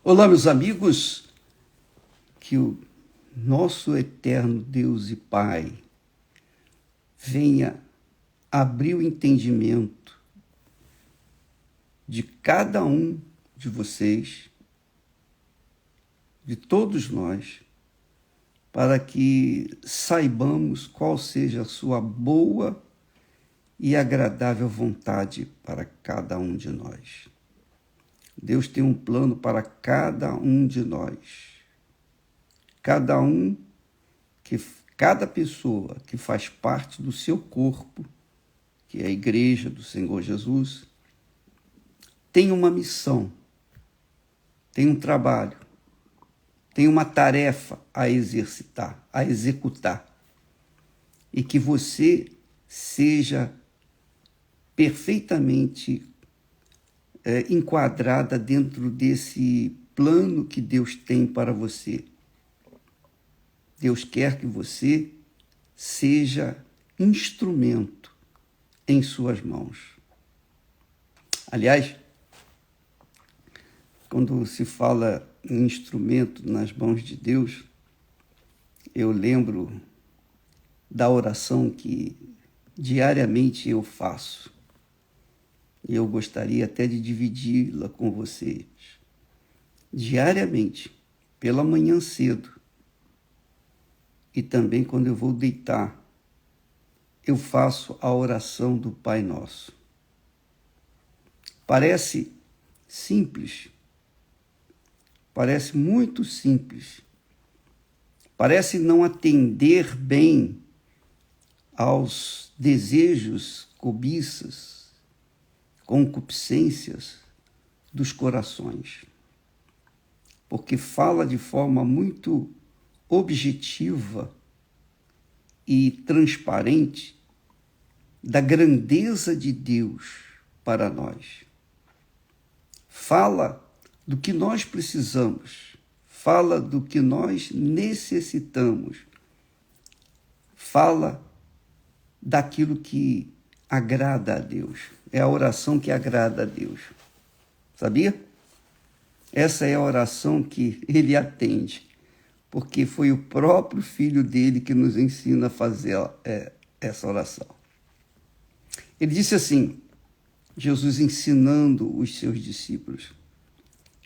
Olá, meus amigos, que o nosso eterno Deus e Pai venha abrir o entendimento de cada um de vocês, de todos nós, para que saibamos qual seja a sua boa e agradável vontade para cada um de nós. Deus tem um plano para cada um de nós. Cada pessoa que faz parte do seu corpo, que é a igreja do Senhor Jesus, tem uma missão, tem um trabalho, tem uma tarefa a exercitar, a executar. E que você seja perfeitamente enquadrada dentro desse plano que Deus tem para você. Deus quer que você seja instrumento em suas mãos. Aliás, quando se fala em instrumento nas mãos de Deus, eu lembro da oração que diariamente eu faço. E eu gostaria até de dividi-la com vocês. Diariamente, pela manhã cedo, e também quando eu vou deitar, eu faço a oração do Pai Nosso. Parece simples, parece muito simples, parece não atender bem aos desejos, cobiças, concupiscências dos corações, porque fala de forma muito objetiva e transparente da grandeza de Deus para nós. Fala do que nós precisamos, fala do que nós necessitamos, fala daquilo que agrada a Deus. É a oração que agrada a Deus. Sabia? Essa é a oração que Ele atende, porque foi o próprio Filho dele que nos ensina a fazer essa oração. Ele disse assim, Jesus ensinando os seus discípulos,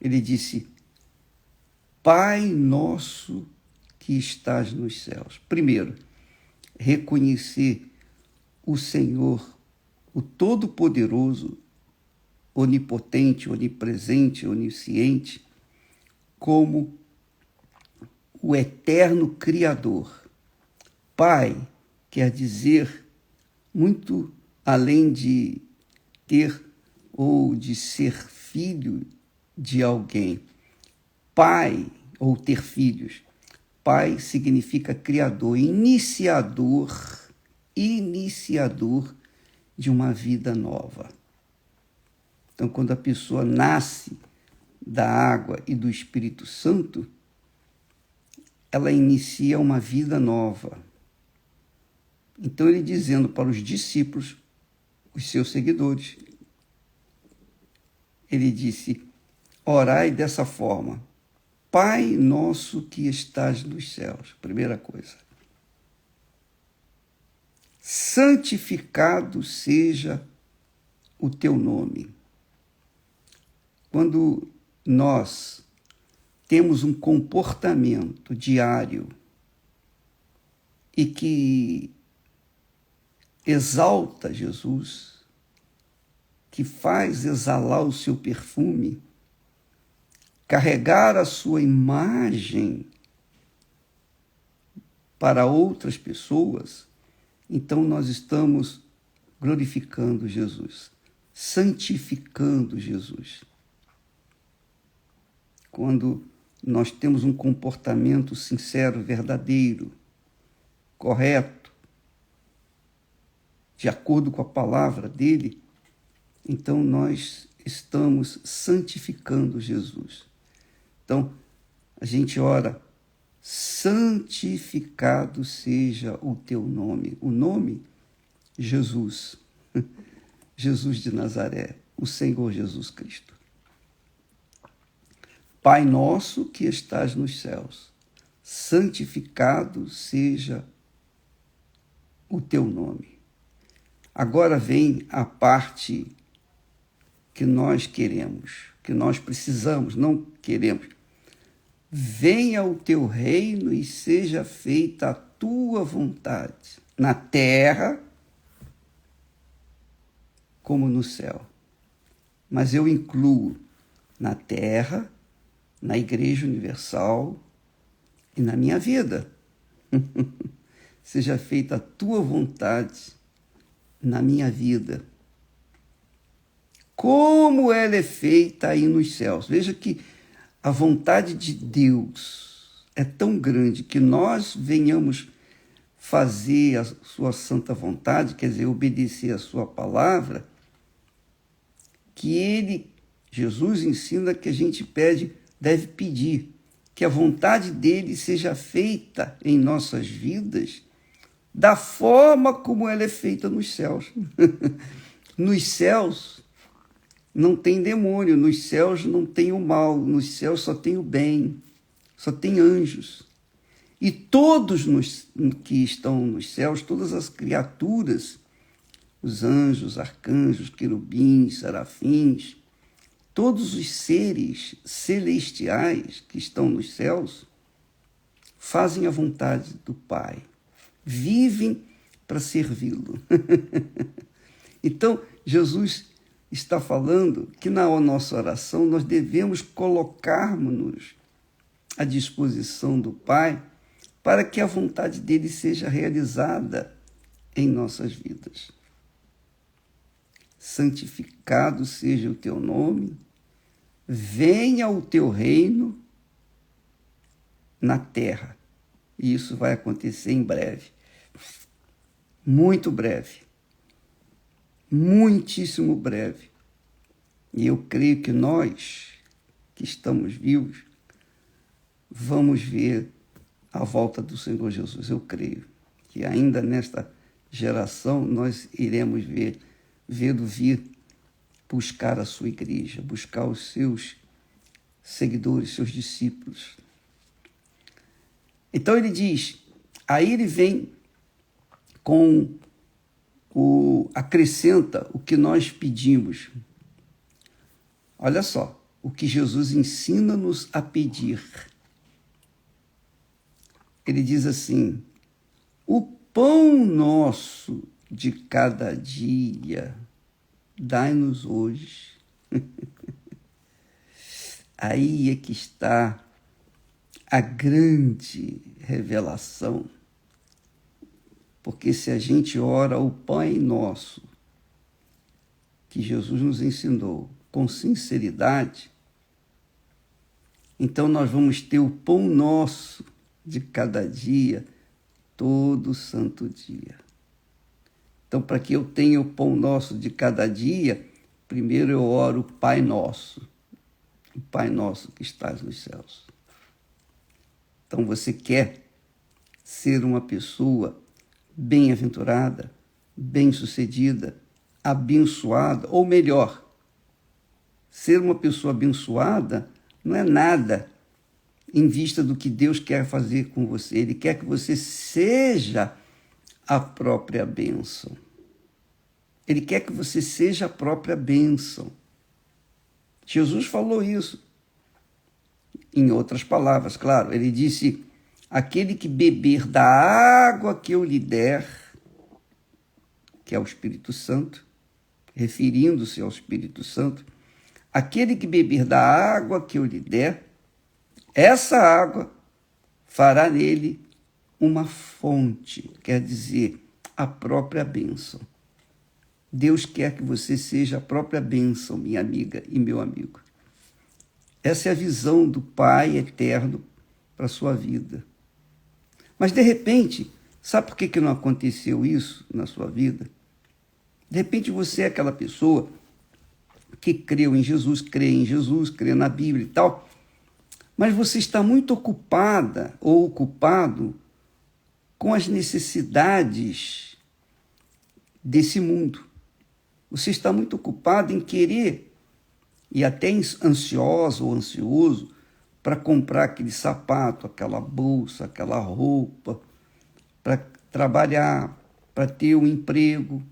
ele disse, Pai nosso que estás nos céus. Primeiro, reconhecer o Senhor, o Todo-Poderoso, onipotente, onipresente, onisciente, como o eterno Criador. Pai quer dizer muito além de ter ou de ser filho de alguém. Pai, ou ter filhos. Pai significa criador, iniciador de uma vida nova. Então, quando a pessoa nasce da água e do Espírito Santo, ela inicia uma vida nova. Então, ele dizendo para os discípulos, os seus seguidores, ele disse, orai dessa forma, Pai nosso que estás nos céus, primeira coisa. Santificado seja o teu nome. Quando nós temos um comportamento diário e que exalta Jesus, que faz exalar o seu perfume, carregar a sua imagem para outras pessoas, então nós estamos glorificando Jesus, santificando Jesus. Quando nós temos um comportamento sincero, verdadeiro, correto, de acordo com a palavra dele, então nós estamos santificando Jesus. Então, a gente ora, santificado seja o teu nome. O nome, Jesus. Jesus de Nazaré, o Senhor Jesus Cristo. Pai nosso que estás nos céus, santificado seja o teu nome. Agora vem a parte que nós queremos, que nós precisamos, não queremos. Venha o teu reino e seja feita a tua vontade, na terra como no céu. Mas eu incluo na terra, na Igreja Universal e na minha vida. Seja feita a tua vontade na minha vida, como ela é feita aí nos céus. Veja que a vontade de Deus é tão grande que nós venhamos fazer a sua santa vontade, quer dizer, obedecer a sua palavra, que Jesus ensina que a gente deve pedir, que a vontade dele seja feita em nossas vidas da forma como ela é feita nos céus. Nos céus não tem demônio, nos céus não tem o mal, nos céus só tem o bem, só tem anjos. E todos que estão nos céus, todas as criaturas, os anjos, arcanjos, querubins, serafins, todos os seres celestiais que estão nos céus, fazem a vontade do Pai, vivem para servi-lo. Então, Jesus está falando que na nossa oração nós devemos colocarmos-nos à disposição do Pai para que a vontade dele seja realizada em nossas vidas. Santificado seja o teu nome, venha o teu reino na terra. E isso vai acontecer em breve. Muito breve. Muitíssimo breve. E eu creio que nós, que estamos vivos, vamos ver a volta do Senhor Jesus. Eu creio que ainda nesta geração nós iremos vê-lo vir buscar a sua igreja, buscar os seus seguidores, seus discípulos. Então ele diz, aí ele vem acrescenta o que nós pedimos. Olha só, o que Jesus ensina-nos a pedir. Ele diz assim, o pão nosso de cada dia, dai-nos hoje. Aí é que está a grande revelação. Porque se a gente ora o Pai Nosso, que Jesus nos ensinou, com sinceridade, então nós vamos ter o pão nosso de cada dia, todo santo dia. Então, para que eu tenha o pão nosso de cada dia, primeiro eu oro o Pai Nosso que estás nos céus. Então, você quer ser uma pessoa bem-aventurada, bem-sucedida, abençoada, ou melhor, ser uma pessoa abençoada não é nada em vista do que Deus quer fazer com você. Ele quer que você seja a própria bênção. Ele quer que você seja a própria bênção. Jesus falou isso. Em outras palavras, claro, ele disse, aquele que beber da água que eu lhe der, que é o Espírito Santo, referindo-se ao Espírito Santo, aquele que beber da água que eu lhe der, essa água fará nele uma fonte, quer dizer, a própria bênção. Deus quer que você seja a própria bênção, minha amiga e meu amigo. Essa é a visão do Pai eterno para a sua vida. Mas, de repente, sabe por que não aconteceu isso na sua vida? De repente, você é aquela pessoa que creu em Jesus, crê na Bíblia e tal, mas você está muito ocupada ou ocupado com as necessidades desse mundo. Você está muito ocupado em querer, e até ansioso ou ansioso, para comprar aquele sapato, aquela bolsa, aquela roupa, para trabalhar, para ter um emprego,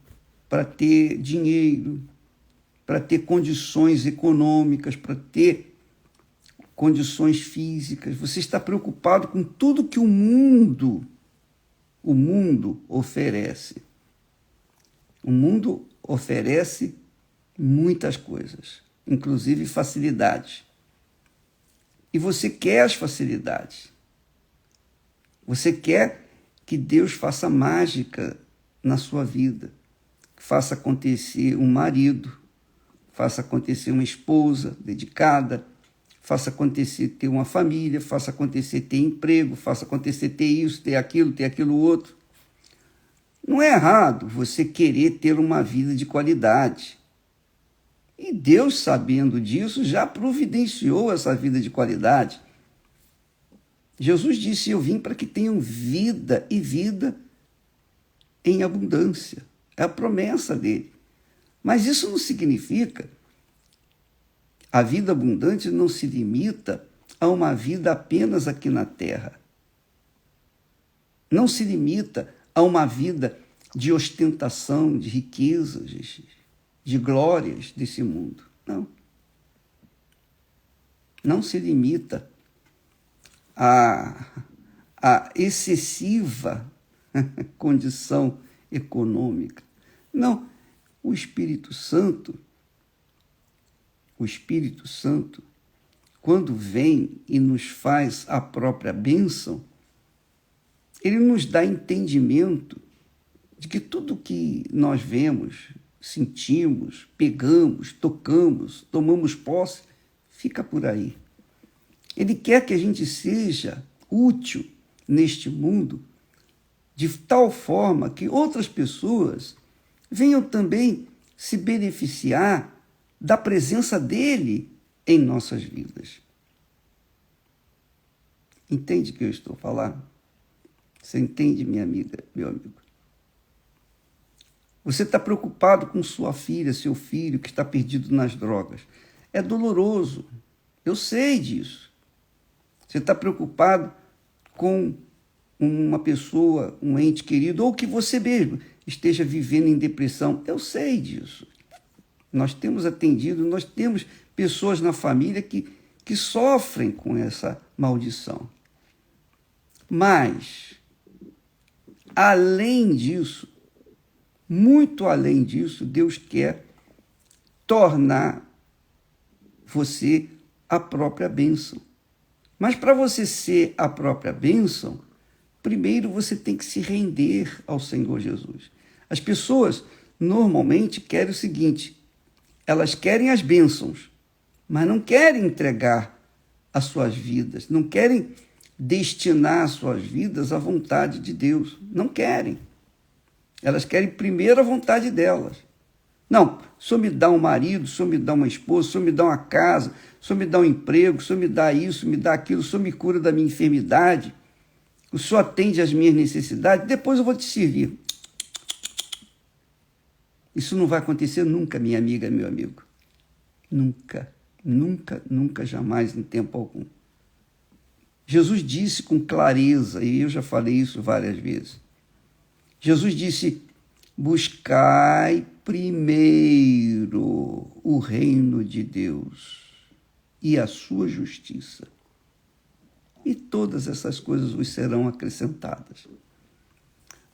para ter dinheiro, para ter condições econômicas, para ter condições físicas. Você está preocupado com tudo que o mundo oferece. O mundo oferece muitas coisas, inclusive facilidades. E você quer as facilidades. Você quer que Deus faça mágica na sua vida, faça acontecer um marido, faça acontecer uma esposa dedicada, faça acontecer ter uma família, faça acontecer ter emprego, faça acontecer ter isso, ter aquilo outro. Não é errado você querer ter uma vida de qualidade. E Deus, sabendo disso, já providenciou essa vida de qualidade. Jesus disse: eu vim para que tenham vida e vida em abundância. É a promessa dele. Mas isso não significa, a vida abundante não se limita a uma vida apenas aqui na terra. Não se limita a uma vida de ostentação, de riquezas, de glórias desse mundo. Não. Não se limita a excessiva condição econômica. Não. O Espírito Santo, quando vem e nos faz a própria bênção, ele nos dá entendimento de que tudo que nós vemos, sentimos, pegamos, tocamos, tomamos posse, fica por aí. Ele quer que a gente seja útil neste mundo de tal forma que outras pessoas venham também se beneficiar da presença dele em nossas vidas. Entende o que eu estou falando? Você entende, minha amiga, meu amigo? Você está preocupado com sua filha, seu filho que está perdido nas drogas. É doloroso, eu sei disso. Você está preocupado com uma pessoa, um ente querido, ou que você mesmo esteja vivendo em depressão. Eu sei disso. Nós temos atendido, nós temos pessoas na família que sofrem com essa maldição. Mas, além disso, muito além disso, Deus quer tornar você a própria bênção. Mas para você ser a própria bênção, primeiro você tem que se render ao Senhor Jesus. As pessoas normalmente querem o seguinte: elas querem as bênçãos, mas não querem entregar as suas vidas, não querem destinar as suas vidas à vontade de Deus. Não querem. Elas querem primeiro a vontade delas. Não, o Senhor me dá um marido, o Senhor me dá uma esposa, o Senhor me dá uma casa, o Senhor me dá um emprego, o Senhor me dá isso, me dá aquilo, o Senhor me cura da minha enfermidade, o Senhor atende às minhas necessidades, depois eu vou te servir. Isso não vai acontecer nunca, minha amiga, meu amigo. Nunca, nunca, nunca, jamais, em tempo algum. Jesus disse com clareza, e eu já falei isso várias vezes. Jesus disse: buscai primeiro o reino de Deus e a sua justiça, e todas essas coisas vos serão acrescentadas.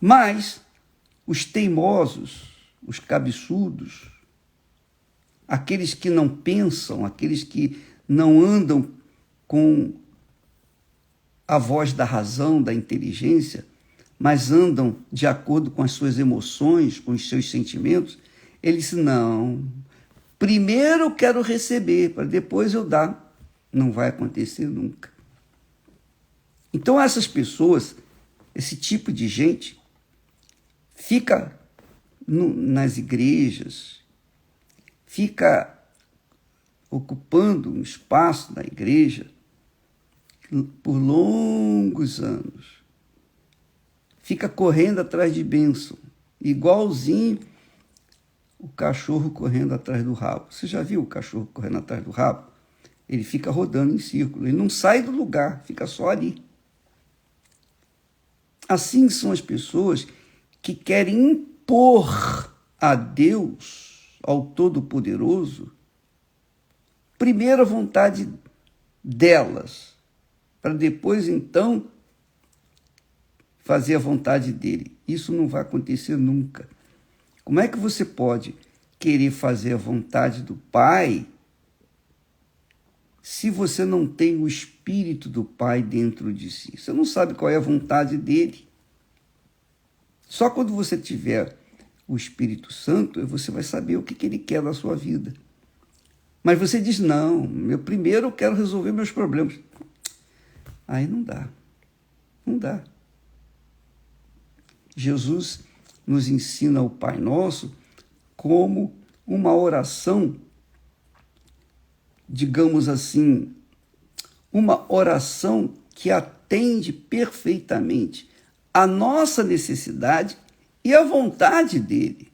Mas os teimosos, os cabeçudos, aqueles que não pensam, aqueles que não andam com a voz da razão, da inteligência, mas andam de acordo com as suas emoções, com os seus sentimentos, eles não. Primeiro eu quero receber, para depois eu dar. Não vai acontecer nunca. Então essas pessoas, esse tipo de gente, fica nas igrejas, fica ocupando um espaço na igreja por longos anos. Fica correndo atrás de bênção, igualzinho o cachorro correndo atrás do rabo. Você já viu o cachorro correndo atrás do rabo? Ele fica rodando em círculo, ele não sai do lugar, fica só ali. Assim são as pessoas que querem impor a Deus, ao Todo-Poderoso, primeiro a vontade delas, para depois, então, fazer a vontade dele. Isso não vai acontecer nunca. Como é que você pode querer fazer a vontade do Pai se você não tem o Espírito do Pai dentro de si? Você não sabe qual é a vontade dele. Só quando você tiver o Espírito Santo, você vai saber o que ele quer da sua vida. Mas você diz, não, primeiro eu quero resolver meus problemas. Aí não dá. Não dá. Jesus nos ensina o Pai Nosso como uma oração, digamos assim, uma oração que atende perfeitamente a nossa necessidade e a vontade dele.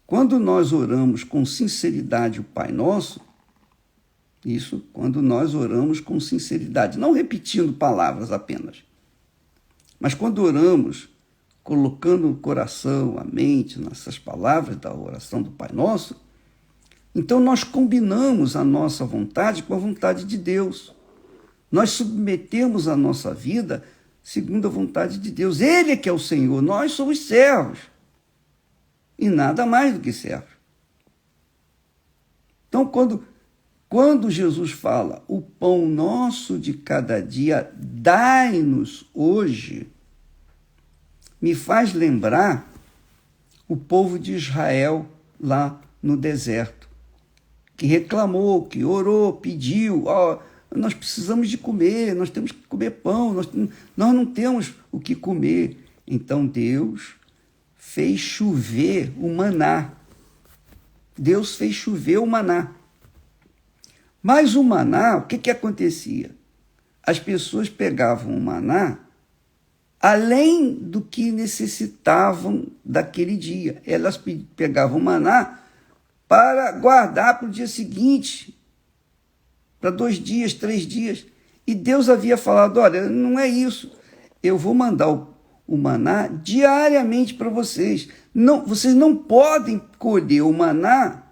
Quando nós oramos com sinceridade o Pai Nosso, isso quando nós oramos com sinceridade, não repetindo palavras apenas, mas quando oramos, colocando o coração, a mente nessas palavras da oração do Pai Nosso, então nós combinamos a nossa vontade com a vontade de Deus. Nós submetemos a nossa vida segundo a vontade de Deus. Ele é que é o Senhor, nós somos servos. E nada mais do que servos. Então, quando Jesus fala, o pão nosso de cada dia, dai-nos hoje, me faz lembrar o povo de Israel lá no deserto, que reclamou, que orou, pediu, nós precisamos de comer, nós temos que comer pão, nós não temos o que comer. Então Deus fez chover o maná. Deus fez chover o maná. Mas o maná, o que acontecia? As pessoas pegavam o maná além do que necessitavam daquele dia. Elas pegavam o maná para guardar para o dia seguinte, para 2 dias, 3 dias. E Deus havia falado, olha, não é isso. Eu vou mandar o maná diariamente para vocês. Não, vocês não podem colher o maná,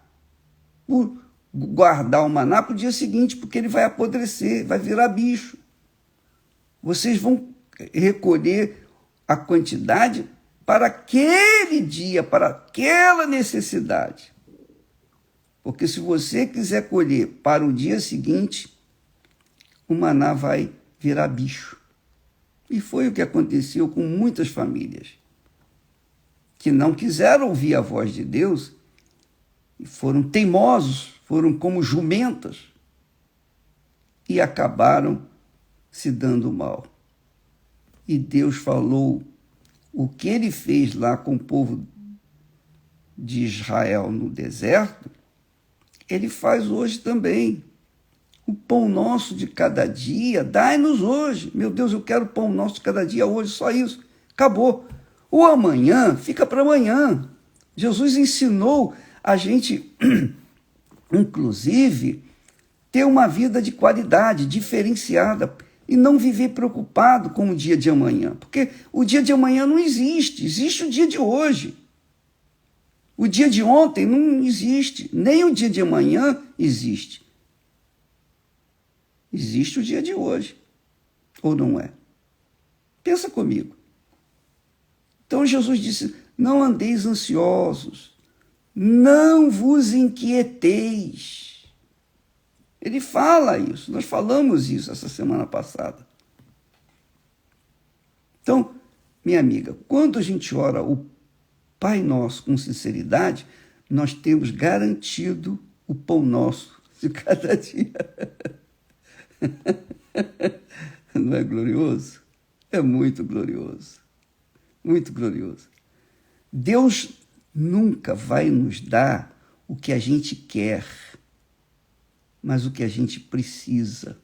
guardar o maná para o dia seguinte, porque ele vai apodrecer, vai virar bicho. Vocês vão recolher a quantidade para aquele dia, para aquela necessidade. Porque se você quiser colher para o dia seguinte, o maná vai virar bicho. E foi o que aconteceu com muitas famílias que não quiseram ouvir a voz de Deus e foram teimosos, foram como jumentas e acabaram se dando mal. E Deus falou o que ele fez lá com o povo de Israel no deserto, ele faz hoje também. O pão nosso de cada dia, dai-nos hoje. Meu Deus, eu quero o pão nosso de cada dia hoje, só isso. Acabou. O amanhã fica para amanhã. Jesus ensinou a gente, inclusive, ter uma vida de qualidade, diferenciada, e não viver preocupado com o dia de amanhã. Porque o dia de amanhã não existe, existe o dia de hoje. O dia de ontem não existe, nem o dia de amanhã existe. Existe o dia de hoje, ou não é? Pensa comigo. Então Jesus disse, não andeis ansiosos, não vos inquieteis. Ele fala isso, nós falamos isso essa semana passada. Então, minha amiga, quando a gente ora o Pai Nosso com sinceridade, nós temos garantido o pão nosso de cada dia. Não é glorioso? É muito glorioso. Muito glorioso. Deus nunca vai nos dar o que a gente quer, mas o que a gente precisa.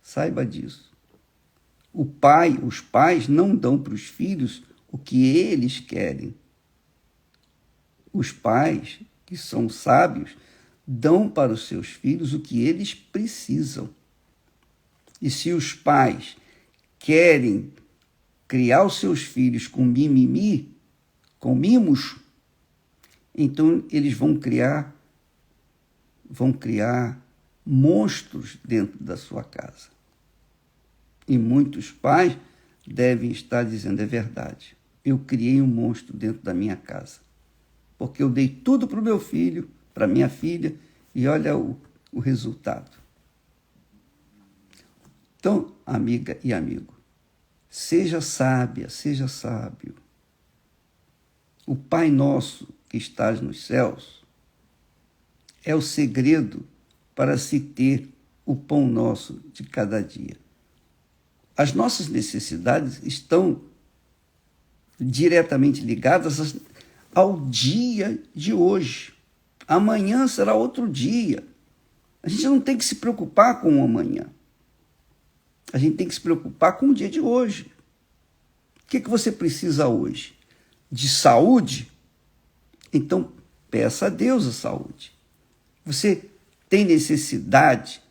Saiba disso. Os pais não dão para os filhos o que eles querem. Os pais, que são sábios, dão para os seus filhos o que eles precisam. E se os pais querem criar os seus filhos com mimimi, com mimos, então eles vão criar monstros dentro da sua casa. E muitos pais devem estar dizendo, é verdade, eu criei um monstro dentro da minha casa, porque eu dei tudo para o meu filho, para minha filha, e olha o resultado. Então, amiga e amigo, seja sábia, seja sábio. O Pai Nosso que estás nos céus é o segredo para se ter o pão nosso de cada dia. As nossas necessidades estão diretamente ligadas ao dia de hoje. Amanhã será outro dia. A gente não tem que se preocupar com o amanhã. A gente tem que se preocupar com o dia de hoje. O que você precisa hoje? De saúde? Então, peça a Deus a saúde. Você tem necessidade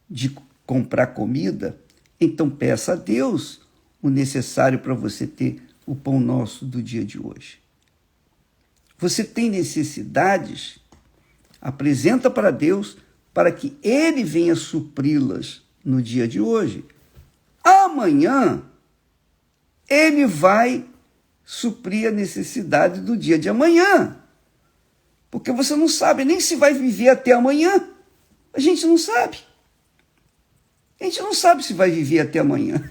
de comprar comida? Então, peça a Deus o necessário para você ter o pão nosso do dia de hoje. Você tem necessidades? Apresenta para Deus para que Ele venha supri-las no dia de hoje. Amanhã, Ele vai suprir a necessidade do dia de amanhã. Porque você não sabe nem se vai viver até amanhã. A gente não sabe. A gente não sabe se vai viver até amanhã.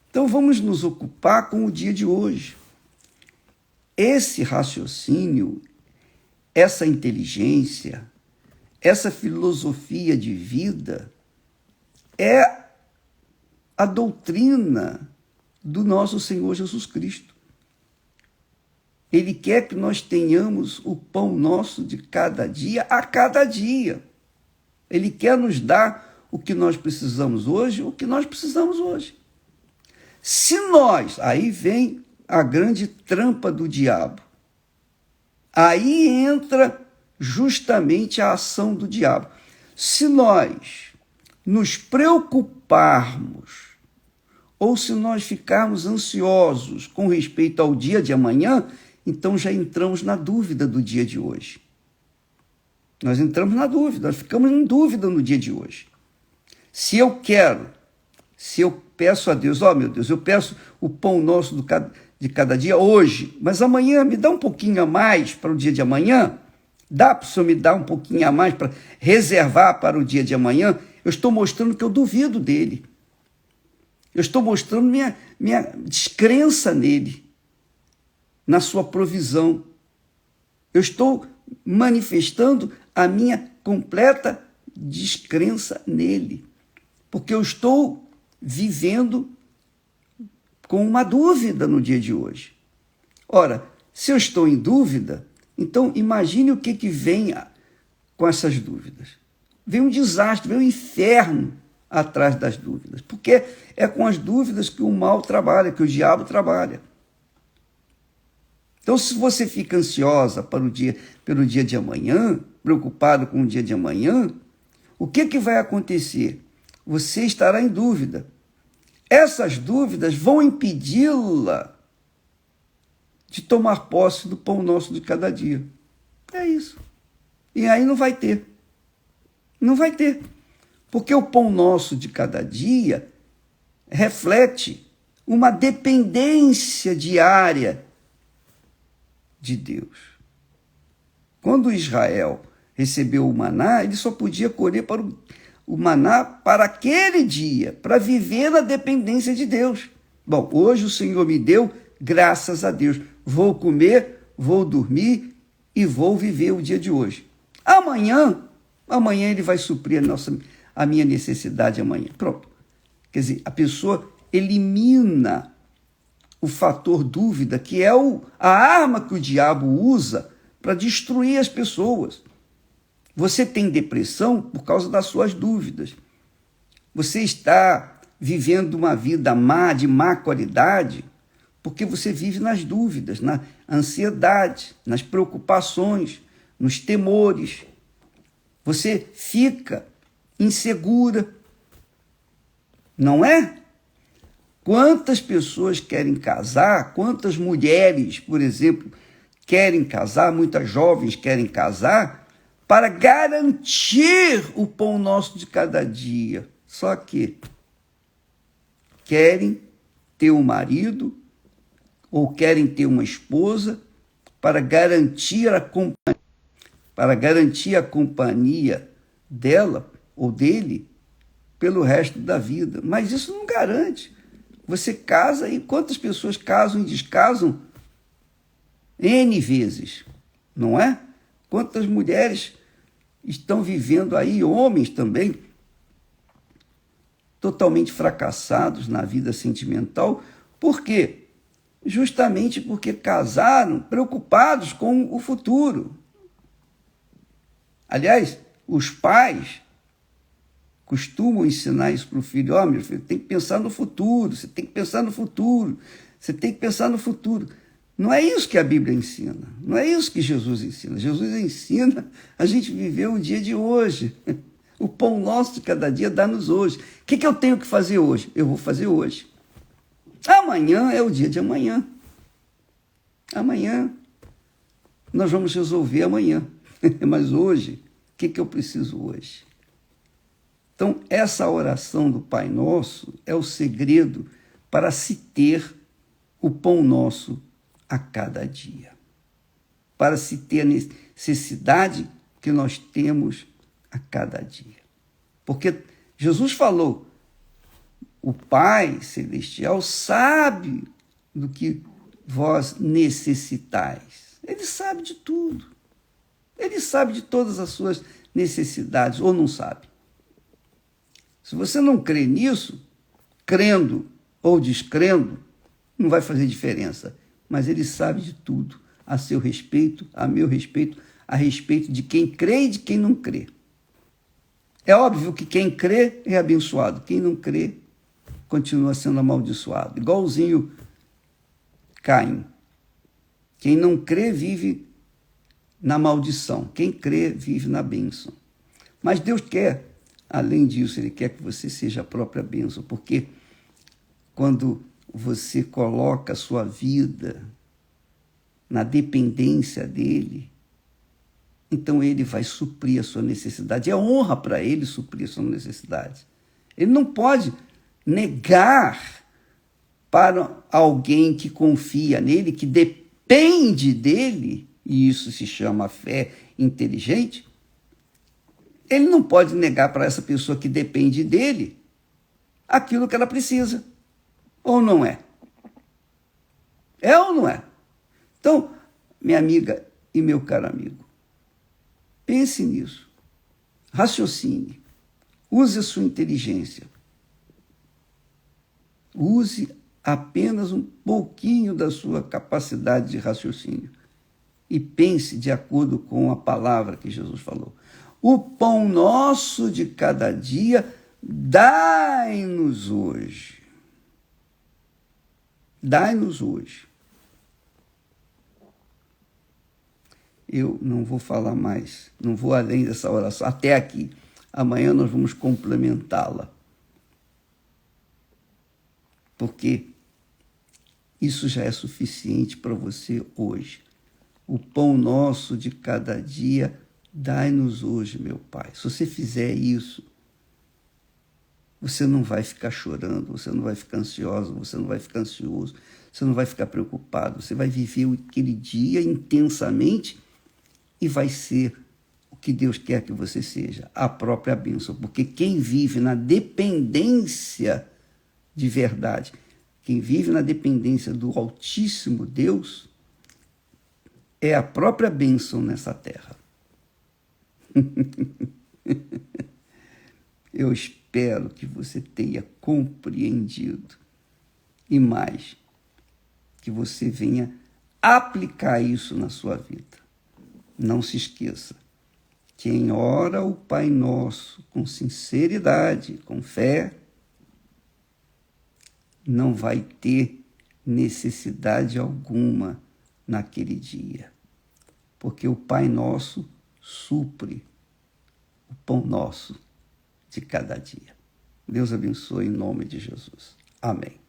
Então vamos nos ocupar com o dia de hoje. Esse raciocínio, essa inteligência, essa filosofia de vida é a doutrina do nosso Senhor Jesus Cristo. Ele quer que nós tenhamos o pão nosso de cada dia a cada dia. Ele quer nos dar o que nós precisamos hoje, o que nós precisamos hoje. Se nós, aí vem a grande trampa do diabo. Aí entra justamente a ação do diabo. Se nós nos preocuparmos, ou se nós ficarmos ansiosos com respeito ao dia de amanhã, então já entramos na dúvida do dia de hoje. Nós entramos na dúvida, nós ficamos em dúvida no dia de hoje. Se eu peço a Deus, meu Deus, eu peço o pão nosso de cada dia hoje, mas amanhã me dá um pouquinho a mais para o dia de amanhã? Dá para o Senhor me dar um pouquinho a mais para reservar para o dia de amanhã? Eu estou mostrando que eu duvido dele. Eu estou mostrando minha descrença nele, na sua provisão. Eu estou manifestando a minha completa descrença nele, porque eu estou vivendo com uma dúvida no dia de hoje. Ora, se eu estou em dúvida, então imagine o que vem com essas dúvidas. Vem um desastre, vem um inferno atrás das dúvidas, porque é com as dúvidas que o mal trabalha, que o diabo trabalha. Então, se você fica ansiosa pelo dia de amanhã, preocupado com o dia de amanhã, o que vai acontecer? Você estará em dúvida. Essas dúvidas vão impedi-la de tomar posse do pão nosso de cada dia. É isso. E aí não vai ter. Não vai ter. Porque o pão nosso de cada dia reflete uma dependência diária de Deus. Quando Israel recebeu o maná, ele só podia colher para o maná para aquele dia, para viver na dependência de Deus. Bom, hoje o Senhor me deu, graças a Deus. Vou comer, vou dormir e vou viver o dia de hoje. Amanhã ele vai suprir a minha necessidade amanhã. Pronto. Quer dizer, a pessoa elimina o fator dúvida, que é a arma que o diabo usa para destruir as pessoas. Você tem depressão por causa das suas dúvidas. Você está vivendo uma vida de má qualidade, porque você vive nas dúvidas, na ansiedade, nas preocupações, nos temores. Você fica insegura, não é? Quantas pessoas querem casar, quantas mulheres, por exemplo, querem casar, muitas jovens querem casar, para garantir o pão nosso de cada dia. Só que querem ter um marido ou querem ter uma esposa para garantir a companhia dela ou dele pelo resto da vida. Mas isso não garante. Você casa e quantas pessoas casam e descasam N vezes, não é? Quantas mulheres estão vivendo aí, homens também, totalmente fracassados na vida sentimental. Por quê? Justamente porque casaram preocupados com o futuro. Aliás, os pais costumam ensinar isso para o filho. Ó, meu filho, tem que pensar no futuro, você tem que pensar no futuro, você tem que pensar no futuro. Não é isso que a Bíblia ensina, não é isso que Jesus ensina. Jesus ensina a gente viver o dia de hoje. O pão nosso de cada dia dá-nos hoje. O que eu tenho que fazer hoje? Eu vou fazer hoje. Amanhã é o dia de amanhã. Amanhã nós vamos resolver amanhã. Mas hoje, o que eu preciso hoje? Então, essa oração do Pai Nosso é o segredo para se ter o pão nosso a cada dia. Para se ter a necessidade que nós temos a cada dia. Porque Jesus falou, o Pai Celestial sabe do que vós necessitais. Ele sabe de tudo. Ele sabe de todas as suas necessidades, ou não sabe. Se você não crê nisso, crendo ou descrendo, não vai fazer diferença. Mas ele sabe de tudo, a seu respeito, a meu respeito, a respeito de quem crê e de quem não crê. É óbvio que quem crê é abençoado, quem não crê continua sendo amaldiçoado. Igualzinho Caim. Quem não crê vive na maldição, quem crê vive na bênção. Mas Deus quer, além disso, Ele quer que você seja a própria bênção, porque quando você coloca a sua vida na dependência dEle, então Ele vai suprir a sua necessidade. É honra para Ele suprir a sua necessidade. Ele não pode negar para alguém que confia nele, que depende dele, e isso se chama fé inteligente. Ele não pode negar para essa pessoa que depende dele aquilo que ela precisa. Ou não é? É ou não é? Então, minha amiga e meu caro amigo, pense nisso. Raciocine. Use a sua inteligência. Use apenas um pouquinho da sua capacidade de raciocínio. E pense de acordo com a palavra que Jesus falou. O pão nosso de cada dia, dai-nos hoje. Dai-nos hoje. Eu não vou falar mais, não vou além dessa oração, até aqui. Amanhã nós vamos complementá-la. Porque isso já é suficiente para você hoje. O pão nosso de cada dia, dai-nos hoje, meu Pai. Se você fizer isso, você não vai ficar chorando, você não vai ficar ansioso, você não vai ficar ansioso, você não vai ficar preocupado. Você vai viver aquele dia intensamente e vai ser o que Deus quer que você seja, a própria bênção. Porque quem vive na dependência de verdade, quem vive na dependência do Altíssimo Deus, é a própria bênção nessa terra. Eu espero que você tenha compreendido e mais, que você venha aplicar isso na sua vida. Não se esqueça, quem ora o Pai Nosso com sinceridade, com fé, não vai ter necessidade alguma naquele dia, porque o Pai Nosso supre o pão nosso de cada dia. Deus abençoe em nome de Jesus. Amém.